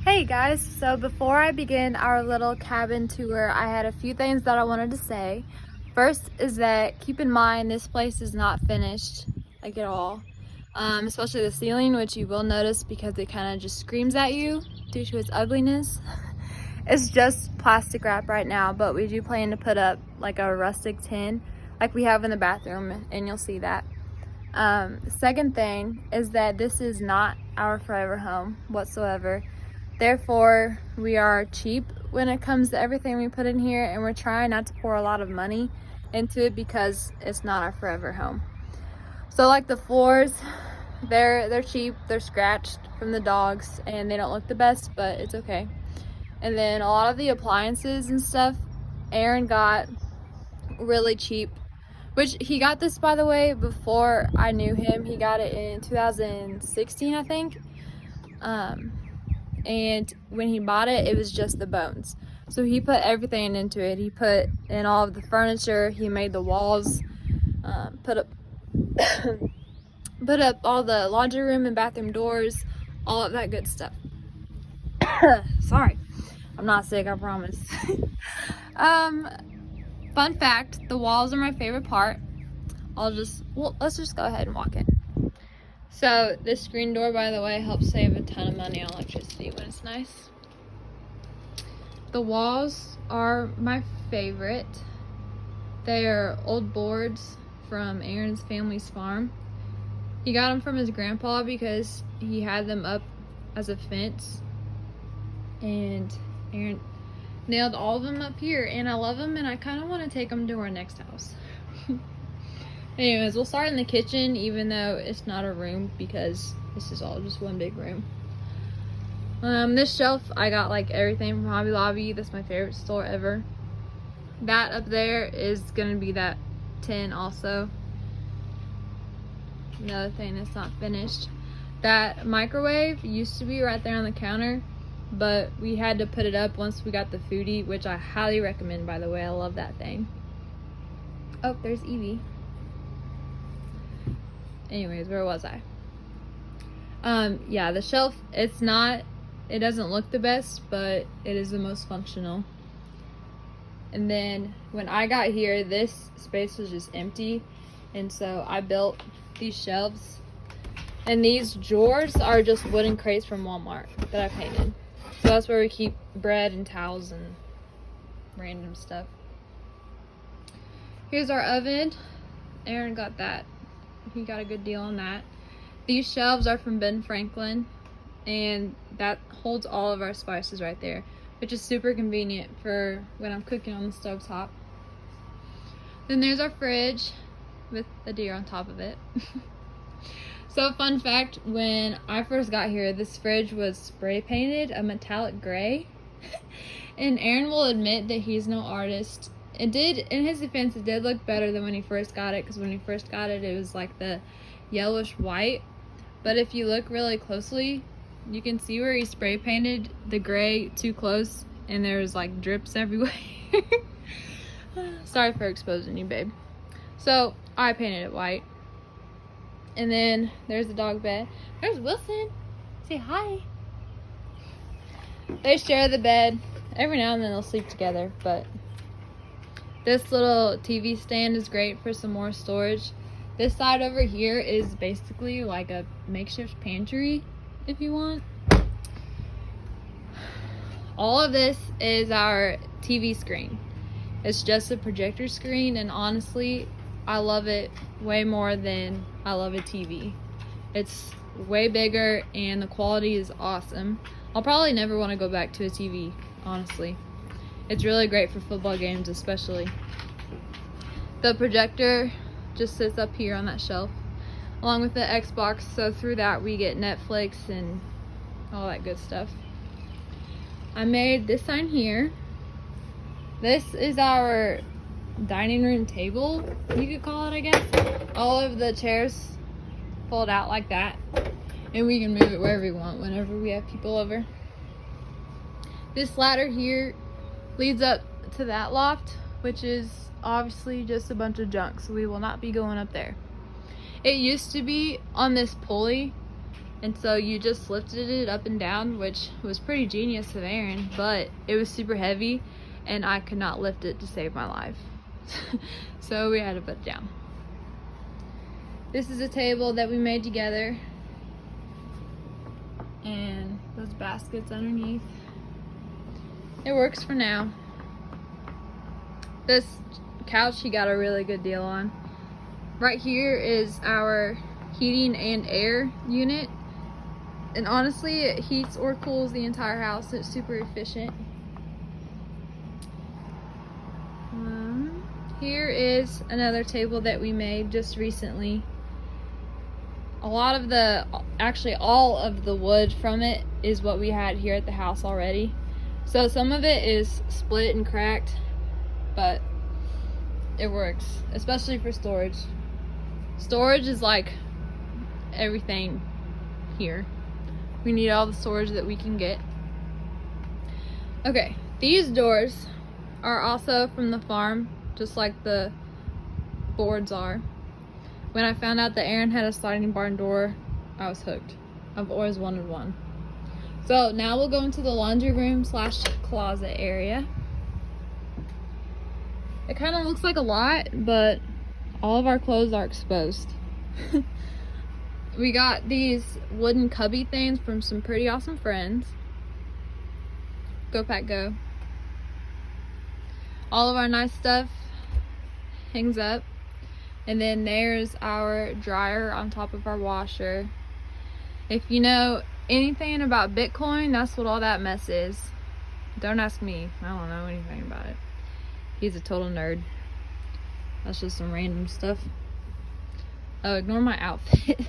Hey guys, so before I begin our little cabin tour, I had a few things that I wanted to say. First is that keep in mind this place is not finished, like at all. Especially the ceiling, which you will notice because it kind of just screams at you due to its ugliness. It's just plastic wrap right now, but we do plan to put up like a rustic tin like we have in the bathroom, and you'll see that. Second thing is that this is not our forever home whatsoever. Therefore, we are cheap when it comes to everything we put in here, and we're trying not to pour a lot of money into it because it's not our forever home. So like the floors, they're cheap, they're scratched from the dogs, and they don't look the best, but it's okay. And then a lot of the appliances and stuff, Aaron got really cheap, which he got this, by the way, before I knew him. He got it in 2016, I think. And when he bought it, it was just the bones. So he put everything into it. He put in all of the furniture, he made the walls, put up put up all the laundry room and bathroom doors, all of that good stuff. Sorry, I'm not sick, I promise. Fun fact, the walls are my favorite part. Let's just go ahead and walk in. So this screen door, by the way, helps save a ton of money on electricity when it's nice. The walls are my favorite. They are old boards from Aaron's family's farm. He got them from his grandpa because he had them up as a fence. And Aaron nailed all of them up here, and I love them, and I kind of want to take them to our next house. Anyways, we'll start in the kitchen, even though it's not a room because this is all just one big room. This shelf, I got like everything from Hobby Lobby. That's my favorite store ever. That up there is gonna be that tin also. Another thing that's not finished. That microwave used to be right there on the counter, but we had to put it up once we got the Foodie, which I highly recommend, by the way. I love that thing. Oh, there's Evie. Anyways, where was I? Yeah, the shelf, it doesn't look the best, but it is the most functional. And then when I got here, this space was just empty, and so I built these shelves. And these drawers are just wooden crates from Walmart that I painted. So that's where we keep bread and towels and random stuff. Here's our oven. Aaron got that. He got a good deal on that. These shelves are from Ben Franklin, and that holds all of our spices right there, which is super convenient for when I'm cooking on the stove top. Then there's our fridge with a deer on top of it. So fun fact, when I first got here, this fridge was spray painted a metallic gray. And Aaron will admit that he's no artist. It did, in his defense, it did look better than when he first got it, because when he first got it, it was like the yellowish white. But if you look really closely, you can see where he spray painted the gray too close, and there's like drips everywhere. Sorry for exposing you, babe. So I painted it white. And then there's the dog bed. There's Wilson. Say hi. They share the bed. Every now and then they'll sleep together, but this little TV stand is great for some more storage. This side over here is basically like a makeshift pantry, if you want. All of this is our TV screen. It's just a projector screen, and honestly, I love it way more than I love a TV. It's way bigger, and the quality is awesome. I'll probably never want to go back to a TV, honestly. It's really great for football games, especially. The projector just sits up here on that shelf, along with the Xbox, so through that we get Netflix and all that good stuff. I made this sign here. This is our dining room table, you could call it, I guess. All of the chairs fold out like that, and we can move it wherever we want whenever we have people over. This ladder here leads up to that loft, which is obviously just a bunch of junk, so we will not be going up there. It used to be on this pulley, And so you just lifted it up and down, which was pretty genius of Aaron, but it was super heavy and I could not lift it to save my life. So we had to put it down. This is a table that we made together, and those baskets underneath. It works for now. This couch he got a really good deal on. Right here is our heating and air unit, and honestly it heats or cools the entire house. It's super efficient. Here is another table that we made just recently. Actually all of the wood from it is what we had here at the house already. So some of it is split and cracked, but it works, especially for storage. Storage is like everything here. We need all the storage that we can get. Okay, these doors are also from the farm, just like the boards are. When I found out that Aaron had a sliding barn door, I was hooked. I've always wanted one. So now we'll go into the laundry room / closet area. It kind of looks like a lot, but all of our clothes are exposed. We got these wooden cubby things from some pretty awesome friends. Go Pack Go. All of our nice stuff hangs up. And then there's our dryer on top of our washer. If you know anything about Bitcoin, that's what all that mess is. Don't ask me. I don't know anything about it. He's a total nerd. That's just some random stuff. Oh, ignore my outfit.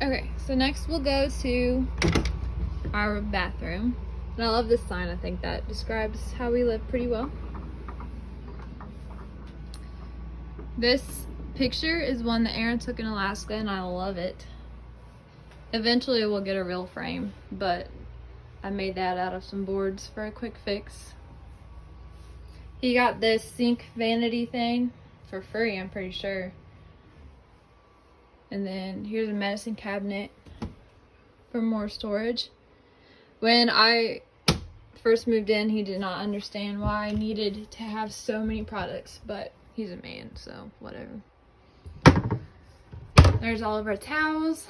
Okay, so next we'll go to our bathroom. And I love this sign. I think that describes how we live pretty well. This picture is one that Aaron took in Alaska, and I love it. Eventually we'll get a real frame, but I made that out of some boards for a quick fix. He got this sink vanity thing for free, I'm pretty sure. And then here's a medicine cabinet for more storage. When I first moved in, he did not understand why I needed to have so many products, but he's a man, so whatever. There's all of our towels,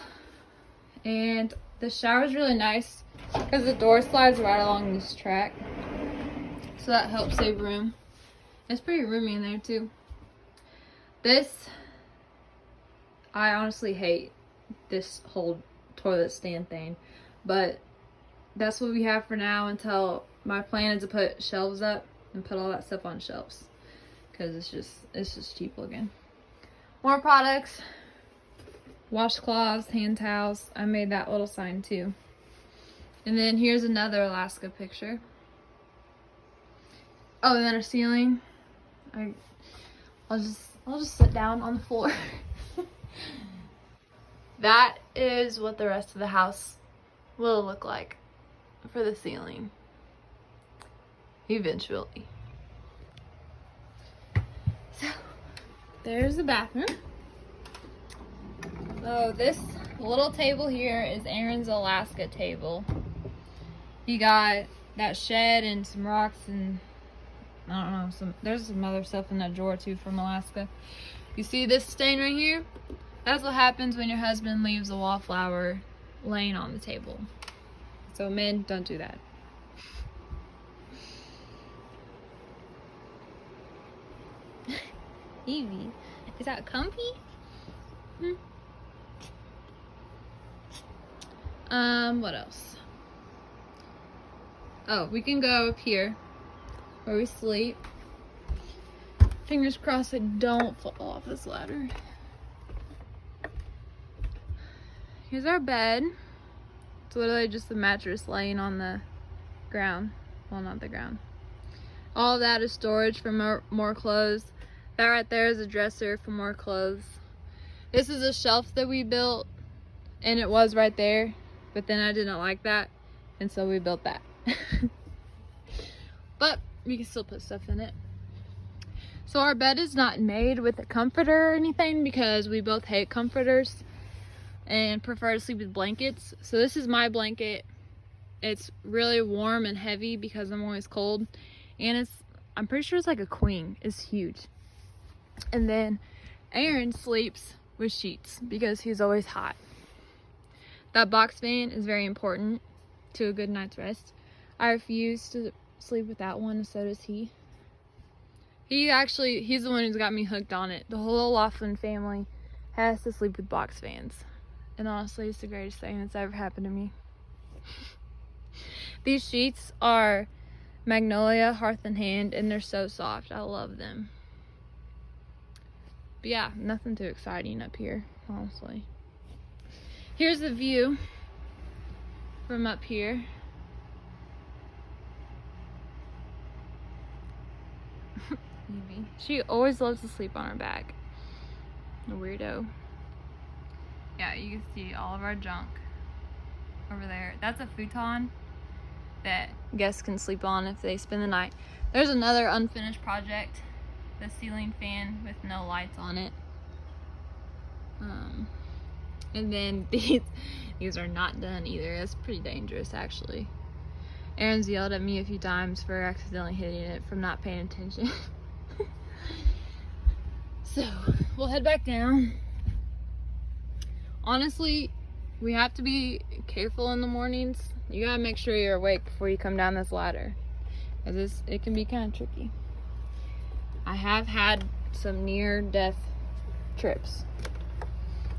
and the shower is really nice because the door slides right along this track, so that helps save room. It's pretty roomy in there too. This, I honestly hate this whole toilet stand thing, but that's what we have for now until my plan is to put shelves up and put all that stuff on shelves, because it's just cheap looking. More products, washcloths, hand towels. I made that little sign too. And then here's another Alaska picture. Oh, and then our ceiling. I'll just sit down on the floor. That is what the rest of the house will look like for the ceiling eventually. So there's the bathroom. So this little table here is Aaron's Alaska table. He got that shed and some rocks and I don't know, there's some other stuff in that drawer too from Alaska. You see this stain right here? That's what happens when your husband leaves a wallflower laying on the table. So men, don't do that. Evie, is that comfy? What else? Oh, we can go up here where we sleep. Fingers crossed I don't fall off this ladder. Here's our bed. It's literally just a mattress laying on the ground. Well, not the ground. All of that is storage for more clothes. That right there is a dresser for more clothes. This is a shelf that we built, and it was right there, but then I didn't like that, and so we built that. But we can still put stuff in it. So our bed is not made with a comforter or anything because we both hate comforters and prefer to sleep with blankets. So this is my blanket. It's really warm and heavy because I'm always cold. And I'm pretty sure it's like a queen. It's huge. And then Aaron sleeps with sheets because he's always hot. That box fan is very important to a good night's rest. I refuse to sleep without one, and so does he. He's the one who's got me hooked on it. The whole Laughlin family has to sleep with box fans. And honestly, it's the greatest thing that's ever happened to me. These sheets are Magnolia Hearth and Hand, and they're so soft. I love them. But yeah, nothing too exciting up here, honestly. Here's the view from up here. Evie. She always loves to sleep on her back. A weirdo. Yeah, you can see all of our junk over there. That's a futon that guests can sleep on if they spend the night. There's another unfinished project, the ceiling fan with no lights on it. And then these are not done either. It's pretty dangerous, actually. Aaron's yelled at me a few times for accidentally hitting it from not paying attention. So we'll head back down. Honestly, we have to be careful in the mornings. You gotta make sure you're awake before you come down this ladder, because it can be kind of tricky. I have had some near-death trips.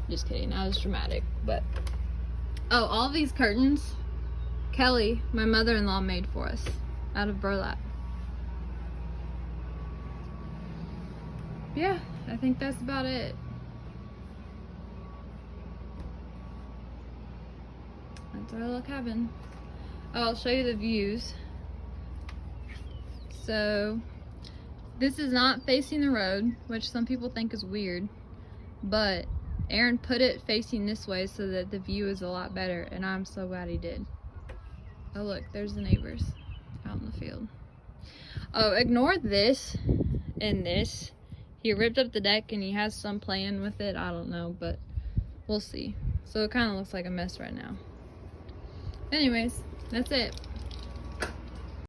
Just kidding, that was dramatic. But oh, all these curtains Kelly, my mother-in-law, made for us out of burlap. Yeah, I think that's about it. That's our little cabin. Oh, I'll show you the views. So this is not facing the road, which some people think is weird, but Aaron put it facing this way so that the view is a lot better, and I'm so glad he did. Oh look, there's the neighbors out in the field. Oh, ignore this and this. He ripped up the deck and he has some plan with it. I don't know, but we'll see. So it kind of looks like a mess right now. Anyways, that's it.